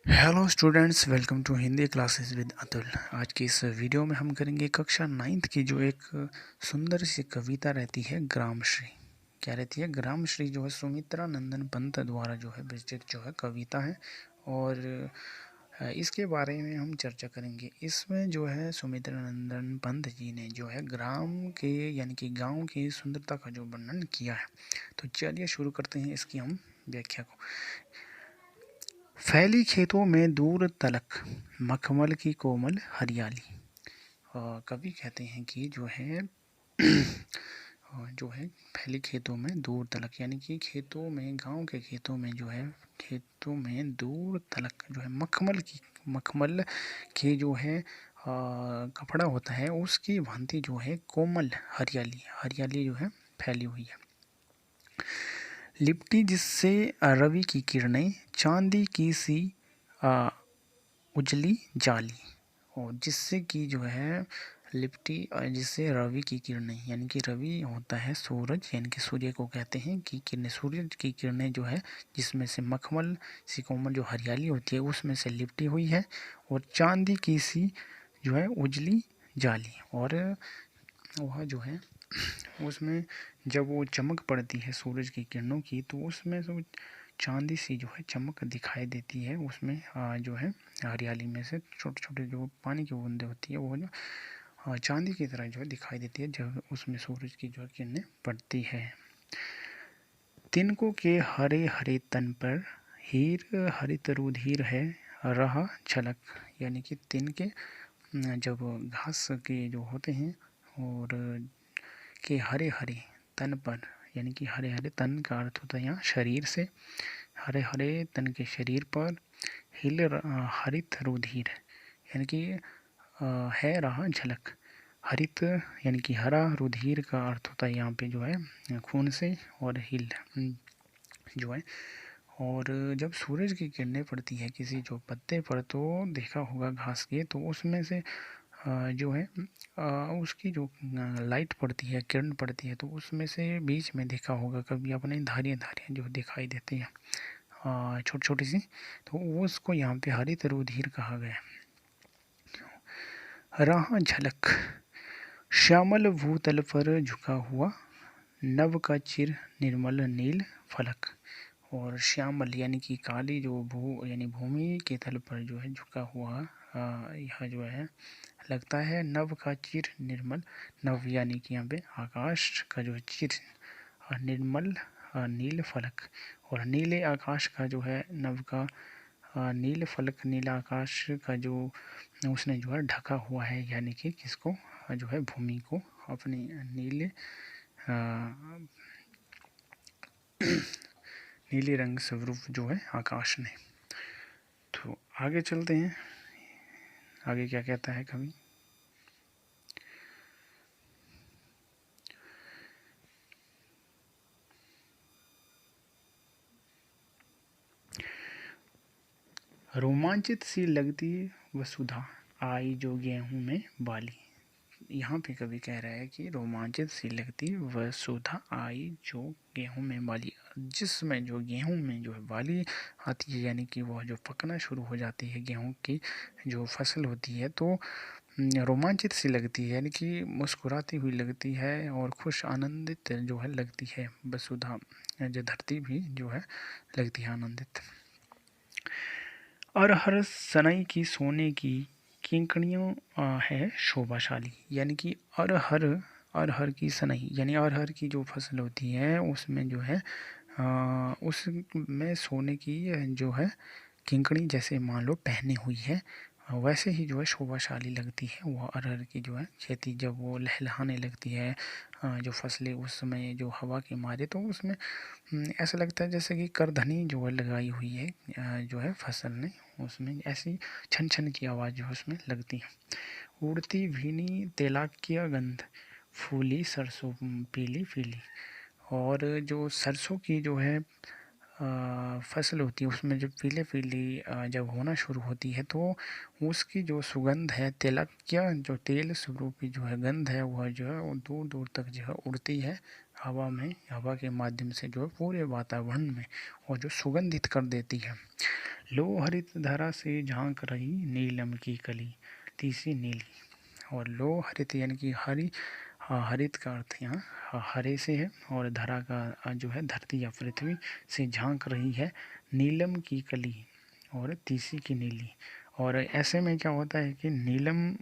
Hello students, welcome to Hindi classes with Atul. आज की इस वीडियो में हम करेंगे कक्षा 9th की जो एक सुंदर सी कविता रहती है ग्रामश्री। क्या रहती है? ग्रामश्री जो है सुमित्रा नंदन पंत द्वारा जो है विरचित जो है कविता है और इसके बारे में हम चर्चा करेंगे। इसमें जो है सुमित्रा नंदन पंत जी ने जो है ग्राम के यानी कि गांव की सुंदरता का जो वर्णन किया है। तो चलिए शुरू करते हैं इसकी हम व्याख्या को। फैली खेतों में दूर तलक मखमल की कोमल हरियाली। कवि कहते हैं कि जो है फैली खेतों में दूर तलक यानी कि खेतों में, गांव के खेतों में जो है, खेतों में दूर तलक जो है मखमल के जो है कपड़ा होता है उसकी भांति जो है कोमल हरियाली जो है फैली हुई है। लिपटी जिससे रवि की किरणें चांदी की सी उजली जाली, और जिससे कि जो है लिपटी जिससे रवि की किरणें यानी कि रवि होता है सूरज, यानी कि सूर्य को कहते हैं कि किरणें, सूरज की किरणें जो है जिसमें से मखमल सी कोमल जो हरियाली होती है उसमें से लिपटी हुई है, और चांदी की सी जो है उजली जाली, और वह जो है उसमें जब वो चमक पड़ती है सूरज की किरणों की तो उसमें से चांदी सी जो है चमक दिखाई देती है। उसमें जो है हरियाली में से छोटे छोटे जो पानी की बूंदें होती है वो जो चांदी की तरह जो है दिखाई देती है जब उसमें सूरज की जो है किरणें पड़ती है। तिनकों के हरे हरे तन पर हीर हरित रुधिर है रहा झलक, यानी कि तिनके जब घास के जो होते हैं और के हरे हरे तन पर, यानी कि हरे हरे तन का अर्थ होता है यहाँ शरीर से, हरे हरे तन के शरीर पर हरित रुधिर यानी कि है रहा झलक। हरित यानी कि हरा, रुधिर का अर्थ होता है यहाँ पे जो है खून से, और हिल जो है, और जब सूरज की किरणें पड़ती है किसी जो पत्ते पर तो देखा होगा घास के, तो उसमें से जो है उसकी जो लाइट पड़ती है, किरण पड़ती है, तो उसमें से बीच में देखा होगा कभी अपने धारियाँ धारियाँ जो दिखाई देती हैं छोटी छोटी सी, तो वो उसको यहाँ पे हरित रुधिर कहा गया। राह झलक श्यामल भूतल पर झुका हुआ नभ का चिर निर्मल नील फलक, और श्यामल यानी कि काली जो यानी भूमि के तल पर जो है झुका हुआ यह जो है लगता है नभ का चिर निर्मल, नभ यानी कि यहाँ पे आकाश का जो चिर निर्मल नील फलक, और नीले आकाश का जो है नभ का नील फलक, नीला आकाश का जो उसने जो है ढका हुआ है, यानी कि किसको, जो है भूमि को अपने नीले नीले रंग स्वरूप जो है आकाश ने। तो आगे चलते हैं, आगे क्या कहता है कवि। रोमांचित सी लगती वसुधा आई जो गेहूं में बाली। यहाँ पे कवि कह रहा है कि रोमांचित सी लगती वसुधा आई जो गेहूं में बाली, जिसमें जो गेहूं में जो है बाली आती है, यानी कि वह जो पकना शुरू हो जाती है गेहूं की जो फसल होती है, तो रोमांचित सी लगती है, यानी कि मुस्कुराती हुई लगती है और खुश आनंदित जो है लगती है। वसुधा जो धरती भी जो है लगती है आनंदित। अरहर सनई की सोने की किंकणियों है शोभाशाली, यानी कि अरहर की सनई यानी अरहर की जो फसल होती है उसमें जो है उसमें सोने की जो है किंकणी जैसे मान लो पहनी हुई है, वैसे ही जो है शोभाशाली लगती है वह अरहर की जो है खेती, जब वो लहलहाने लगती है जो फसलें उस समय जो हवा के मारे, तो उसमें ऐसा लगता है जैसे कि करधनी जो है लगाई हुई है जो है फसल ने, उसमें ऐसी छन छन की आवाज़ जो है उसमें लगती है। उड़ती भीनी तेलाकिया गंध फूली सरसों पीली पीली, और जो सरसों की जो है फसल होती है उसमें जब पीले पीली जब होना शुरू होती है तो उसकी जो सुगंध है, तेलाकिया जो तेल स्वरूपी जो है गंध है, वह जो है वो दूर दूर तक जो है उड़ती है हवा में, हवा के माध्यम से जो है पूरे वातावरण में और जो सुगंधित कर देती है। लो हरित धरा से झांक रही नीलम की कली, तीसी नीली। और लो हरित यानी कि हरी, हरित का अर्थ यहाँ हरे से है, और धरा का जो है धरती या पृथ्वी से झांक रही है नीलम की कली और तीसी की नीली। और ऐसे में क्या होता है कि नीलम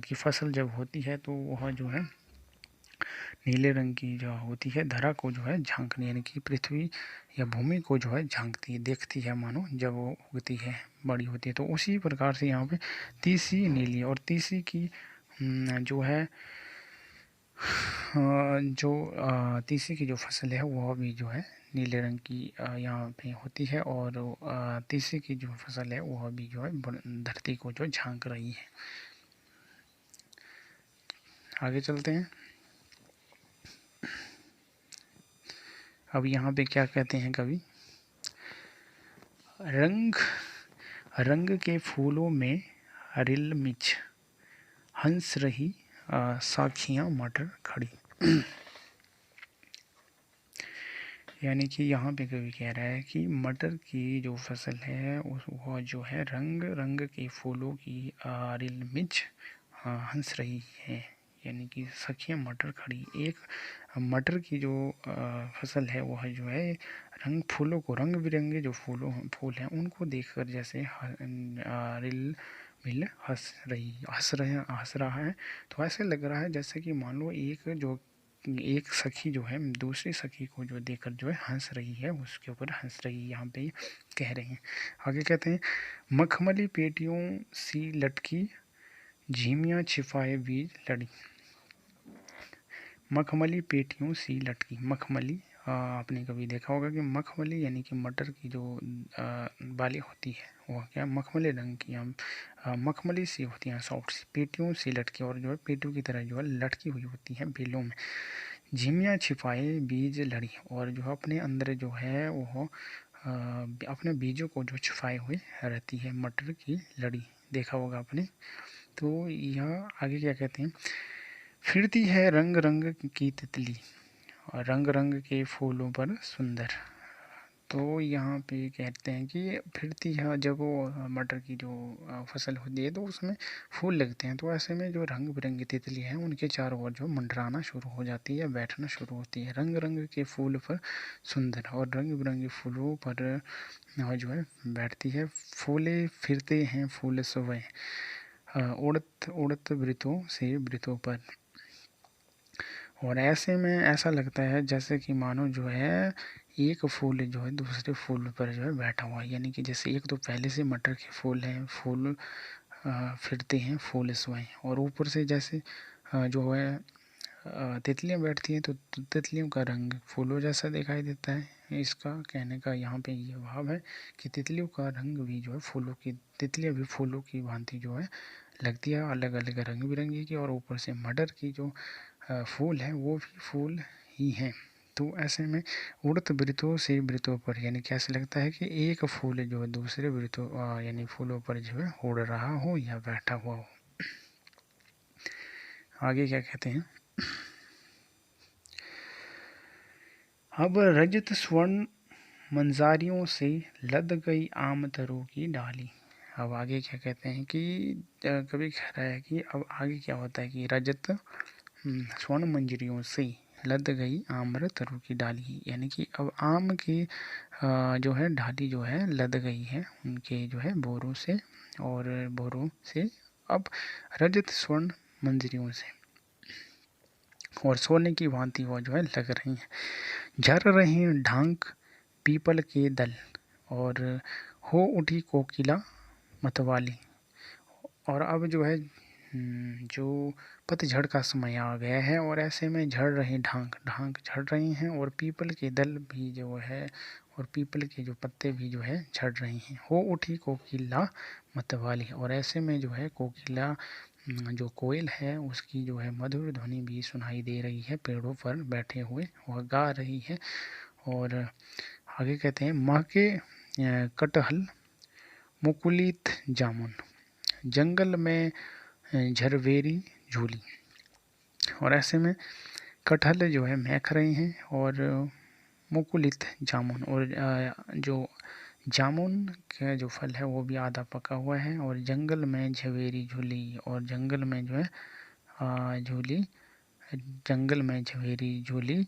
की फसल जब होती है तो वह जो है नीले रंग की जो होती है, धरा को जो है झांकने यानी कि पृथ्वी या भूमि को जो है झांकती है, देखती है मानो जब वो उगती है, बड़ी होती है। तो उसी प्रकार से यहाँ पे तीसी नीली, और तीसी की जो है जो तीसी की जो फसल है वह भी जो है नीले रंग की यहाँ पे होती है, और तीसी की जो फसल है वह भी जो है धरती को जो झांक रही है। आगे चलते हैं। अब यहाँ पे क्या कहते हैं कवि, रंग रंग के फूलों में रिल मिच, हंस रही साखियाँ मटर खड़ी। यानी कि यहाँ पे कवि कह रहा है कि मटर की जो फसल है वह जो है रंग रंग के फूलों की रिल मिच हंस रही है, यानी कि सखियाँ मटर खड़ी। एक मटर की जो फसल है वह जो है रंग फूलों को, रंग बिरंगे जो फूल हैं उनको देखकर जैसे रिल मिल हंस रहा है। तो ऐसे लग रहा है जैसे कि मान लो एक सखी जो है दूसरी सखी को जो देखकर जो है हंस रही है, उसके ऊपर हंस रही है, यहाँ पे कह रहे हैं। आगे कहते हैं, मखमली पेटियों सी लटकी, झिमियाँ छिपाए बीज लड़ी। मखमली पेटियों सी लटकी, मखमली आपने कभी देखा होगा कि मखमली यानी कि मटर की जो बाली होती है वह क्या मखमली रंग की मखमली सी होती हैं, सॉफ्ट सी, पेटियों सी लटकी, और जो है पेटियों की तरह जो है लटकी हुई होती हैं बेलों में। झिमियाँ छिपाए बीज लड़ी, और जो अपने अंदर जो है वो अपने बीजों को जो छिपाए हुए रहती है मटर की लड़ी, देखा होगा आपने। तो यह आगे क्या कहते हैं, फिरती है रंग रंग की तितली, और रंग रंग के फूलों पर सुंदर। तो यहाँ पे कहते हैं कि फिरती है, जब वो मटर की जो फसल होती है तो उसमें फूल लगते हैं, तो ऐसे में जो रंग बिरंगी तितली हैं उनके चारों ओर जो मंडराना शुरू हो जाती है, बैठना शुरू होती है। रंग रंग के फूल पर सुंदर, और रंग बिरंगे फूलों पर जो है बैठती है। फूले फिरते हैं फूल सुबह, उड़त उड़त वृतों से वृतों पर। और ऐसे में ऐसा लगता है जैसे कि मानो जो है एक फूल जो है दूसरे फूल पर जो है बैठा हुआ है, यानी कि जैसे एक तो पहले से मटर के फूल हैं, फूल फिरते हैं फूल स्वयं, और ऊपर से जैसे जो है तितलियाँ बैठती हैं तो तितलियों का रंग फूलों जैसा दिखाई देता है। इसका कहने का यहाँ पे ये भाव है कि तितलियों का रंग भी जो है फूलों की, तितलियाँ भी फूलों की भांति जो है लगती है, अलग अलग रंग बिरंगी की, और ऊपर से मटर की जो फूल है वो भी फूल ही हैं। तो ऐसे में उड़त वृतों से वृतों पर, यानी कैसे लगता है कि एक फूल जो है दूसरे वृतों यानी फूलों पर जो है उड़ रहा हो या बैठा हुआ हो। आगे क्या कहते हैं, अब रजत स्वर्ण मंजारियों से लद गई आम तरों की डाली। अब आगे क्या कहते हैं कि कभी कह रहा है कि अब आगे क्या होता है कि रजत स्वर्ण मंजरियों से लद गई आम्र तरों की डाली, यानी कि अब आम की जो है डाली जो है लद गई है उनके जो है बोरों से, और बोरों से अब रजत स्वर्ण मंजरियों से, और सोने की भांति वो जो है लग रही हैं। झर रहे ढांक पीपल के दल, और हो उठी कोकिला मतवाली। और अब जो है जो पतझड़ का समय आ गया है, और ऐसे में झड़ रहे ढांक ढांक झड़ रही हैं, और पीपल के दल भी जो है, और पीपल के जो पत्ते भी जो है झड़ रही हैं। हो उठी कोकिला मतवाली, और ऐसे में जो है कोकिला जो कोयल है उसकी जो है मधुर ध्वनि भी सुनाई दे रही है, पेड़ों पर बैठे हुए वह गा रही है। और आगे कहते हैं, महके कटहल मुकुलित जामुन, जंगल में झरवेरी झूली। और ऐसे में कटहल जो है महक रहे हैं और मुकुलित जामुन और जो जामुन का जो फल है वो भी आधा पका हुआ है। और जंगल में झवेरी झूली और जंगल में जो है झूली जंगल में झवेरी झूली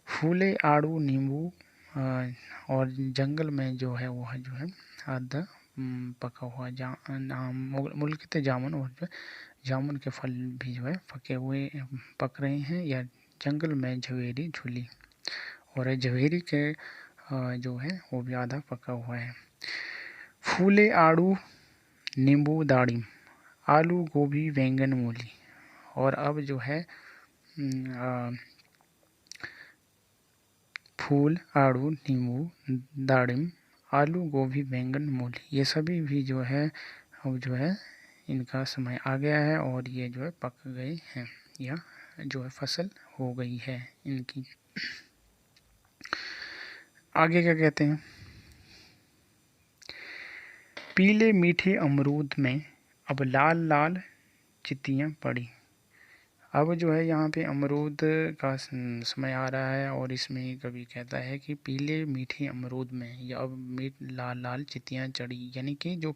फूले आड़ू नींबू और जंगल में जो है वो जो है आधा पका हुआ मुल्कित जामुन और जो जामुन के फल भी जो है पके हुए पक रहे हैं या जंगल में झवेरी झूली और झवेरी के जो है वो भी आधा पका हुआ है। फूले आड़ू नींबू दाड़िम आलू गोभी बैंगन मूली। और अब जो है फूल आड़ू नींबू दाड़िम आलू गोभी बैंगन मूली ये सभी भी जो है अब जो है इनका समय आ गया है और ये जो है पक गए हैं या जो है फसल हो गई है इनकी। आगे क्या कहते हैं, पीले मीठे अमरूद में अब लाल लाल चित्तियाँ पड़ी। अब जो है यहाँ पे अमरूद का समय आ रहा है और इसमें कभी कहता है कि पीले मीठे अमरूद में या अब लाल लाल चित्तियाँ चढ़ी, यानी कि जो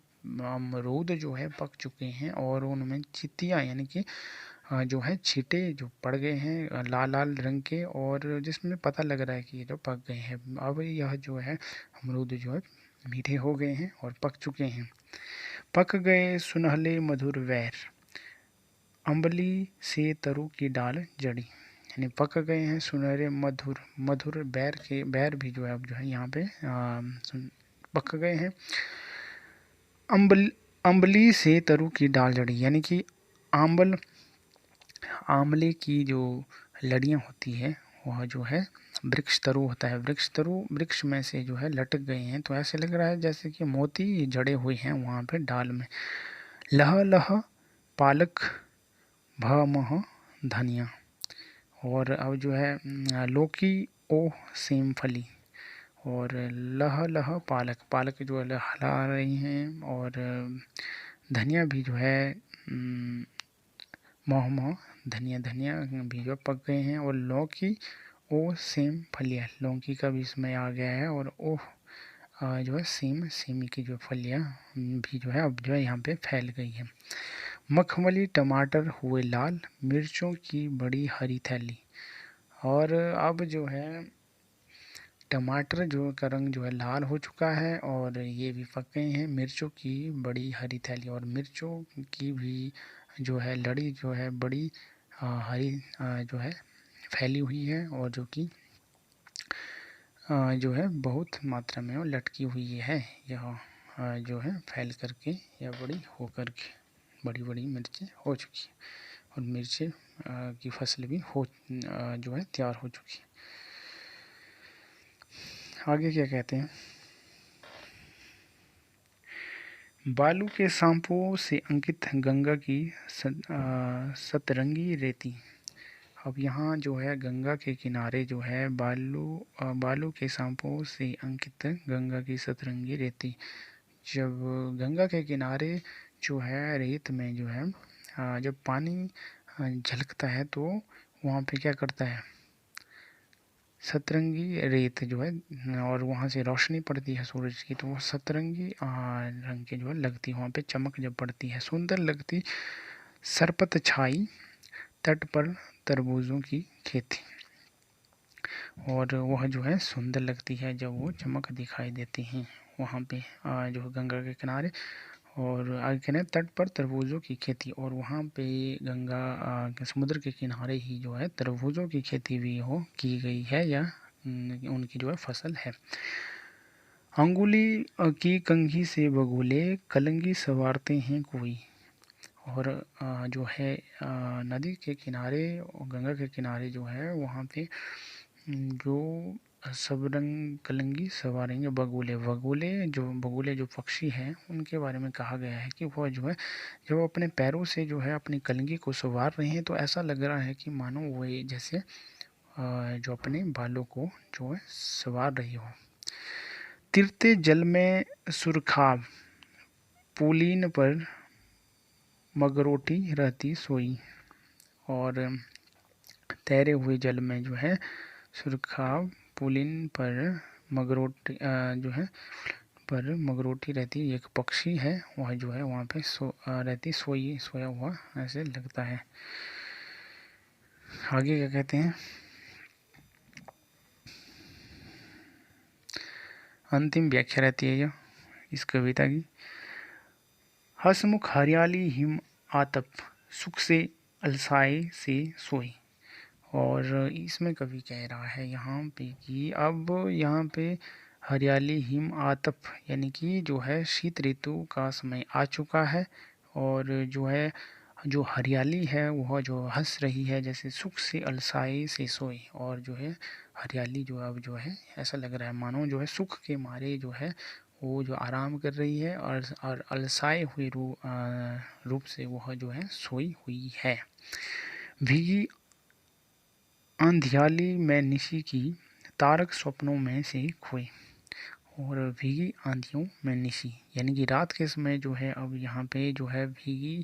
अमरूद जो है पक चुके हैं और उनमें चित्तियाँ यानी कि जो है छींटे जो पड़ गए हैं लाल लाल रंग के और जिसमें पता लग रहा है कि ये जो पक गए हैं। अब यह जो है अमरूद जो है मीठे हो गए हैं और पक चुके हैं। पक गए सुनहले मधुर वैर अम्बली से तरु की डाल जड़ी, यानी पक गए हैं सुनहरे मधुर मधुर बैर भी जो है अब जो है यहाँ पे पक गए हैं। अम्बली से तरु की डाल जड़ी, यानी कि आंवले की जो लड़ियाँ होती है वह जो है वृक्ष तरु होता है, वृक्ष तरु वृक्ष में से जो है लटक गए हैं। तो ऐसे लग रहा है जैसे कि मोती जड़े हुए हैं वहाँ पे डाल में। लह लह पालक भमह धनिया। और अब जो है लौकी ओह सेम फली और लह लह पालक जो है लहला रही हैं और धनिया भी जो है मोह धनिया भी जो पक गए हैं। और लौकी ओ सेम फलियाँ, लौकी का भी इसमें आ गया है और ओह जो है सेमी की जो फलियाँ भी जो है अब जो है यहाँ पे फैल गई है। मखमली टमाटर हुए लाल मिर्चों की बड़ी हरी थैली। और अब जो है टमाटर जो का रंग जो है लाल हो चुका है और ये भी पक गए हैं। मिर्चों की बड़ी हरी थैली और मिर्चों की भी जो है लड़ी जो है बड़ी हरी जो है फैली हुई है और जो कि जो है बहुत मात्रा में वो लटकी हुई है। यह जो है फैल करके या बड़ी हो करके बड़ी बड़ी मिर्चें हो चुकी है और मिर्चें की फसल भी हो जो है तैयार हो चुकी है। आगे क्या कहते हैं, बालू के सांपों से अंकित गंगा की सतरंगी रेती। अब यहाँ जो है गंगा के किनारे जो है बालू के सांपों से अंकित गंगा की सतरंगी रेती। जब गंगा के किनारे जो है रेत में जो है जब पानी झलकता है तो वहाँ पे क्या करता है, सतरंगी रेत जो है और वहाँ से रोशनी पड़ती है सूरज की तो वो सतरंगी रंग की जो है लगती है, वहाँ पे चमक जब पड़ती है सुंदर लगती। सरपत छाई तट पर तरबूजों की खेती। और वह जो है सुंदर लगती है जब वो चमक दिखाई देती हैं वहाँ पे जो गंगा के किनारे। और आगे कहने तट पर तरबूजों की खेती और वहाँ पे गंगा के समुद्र के किनारे ही जो है तरबूजों की खेती भी हो की गई है या उनकी जो है फसल है। अंगुली की कंघी से बगुले कलंगी संवारते हैं कोई। और जो है नदी के किनारे गंगा के किनारे जो है वहाँ पे जो सब रंग कलंगी सवारेंगे बगुले जो पक्षी हैं उनके बारे में कहा गया है कि वह जो है जब अपने पैरों से जो है अपनी कलंगी को सवार रहे हैं तो ऐसा लग रहा है कि मानो वो जैसे जो अपने बालों को जो है सवार रही हो। तिरते जल में सुरखाब पुलीन पर मगरोटी रहती सोई। और तैरे हुए जल में जो है सुरखा पुलिन पर मगरोटी जो है पर मगरोटी रहती है। एक पक्षी है वह जो है वहाँ पे रहती सोया हुआ ऐसे लगता है। आगे क्या कहते हैं, अंतिम व्याख्या रहती है यह इस कविता की। हसमुख हरियाली हिम आतप, सुख से अलसाए से सोई। और इसमें कवि कह रहा है यहाँ पे कि अब यहाँ पे हरियाली हिम आतप यानी कि जो है शीत ऋतु का समय आ चुका है। और जो है जो हरियाली है वह जो हंस रही है जैसे सुख से अलसाए से सोई। और जो है हरियाली जो अब जो है ऐसा लग रहा है मानो जो है सुख के मारे जो है वो जो आराम कर रही है और अलसाए हुए रूप से वह जो है सोई हुई है। भीगी आंधियाली में निशी की, तारक स्वप्नों में से खोए। और भीगी आंधियों में निशी यानी कि रात के समय जो है अब यहाँ पे जो है भीगी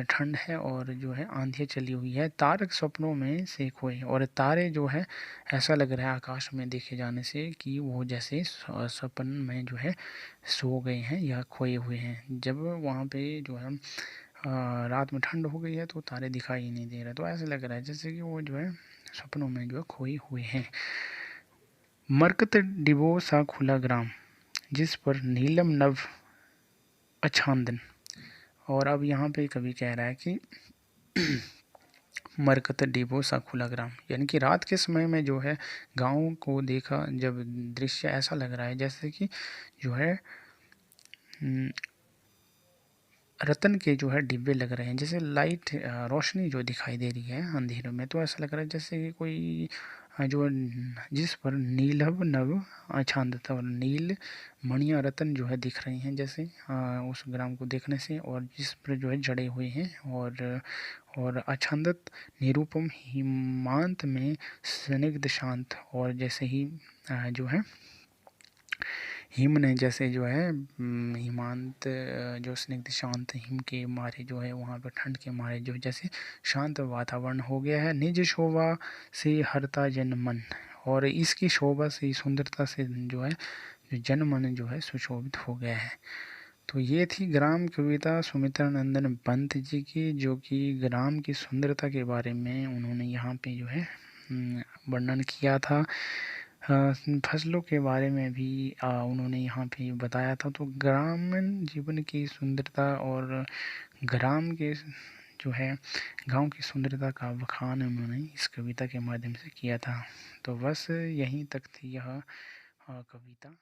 ठंड है और जो है आंधियाँ चली हुई है। तारक स्वप्नों में से खोए और तारे जो है ऐसा लग रहा है आकाश में देखे जाने से कि वो जैसे सपन में जो है सो गए हैं या खोए हुए हैं। जब वहाँ पे जो है रात में ठंड हो गई है तो तारे दिखाई ही नहीं दे रहे, तो ऐसा लग रहा है जैसे कि वो जो है सपनों में जो है खोए हुए हैं। मरकत डिबो सा खुला ग्राम, जिस पर नीलम नभ अछांदन। और अब यहाँ पे कवि कह रहा है कि मरकत डिबो सा खुला ग्राम यानी कि रात के समय में जो है गाँव को देखा जब दृश्य ऐसा लग रहा है जैसे कि जो है रतन के जो है डिब्बे लग रहे हैं, जैसे लाइट रोशनी जो दिखाई दे रही है अंधेरे में, तो ऐसा लग रहा है जैसे कि कोई जो जिस पर नीलभ नभ छांदता और नील मणिया रतन जो है दिख रही हैं जैसे उस ग्राम को देखने से, और जिस पर जो है जड़े हुए हैं। और अछंदत निरूपम हिमांत में स्निग्ध शांत, और जैसे ही जो है हिम ने जैसे जो है हिमांत जो स्निग्ध शांत हिम के मारे जो है वहाँ पर ठंड के मारे जो जैसे शांत वातावरण हो गया है। निज शोभा से हरता जन मन, और इसकी शोभा से सुंदरता से जो है जन मन जो है सुशोभित हो गया है। तो ये थी ग्राम कविता सुमित्रा नंदन पंत जी की, जो कि ग्राम की सुंदरता के बारे में उन्होंने यहाँ पे जो है वर्णन किया था। फसलों के बारे में भी उन्होंने यहाँ पे बताया था। तो ग्रामीण जीवन की सुंदरता और ग्राम के जो है गांव की सुंदरता का बखान उन्होंने इस कविता के माध्यम से किया था। तो बस यहीं तक थी यह कविता।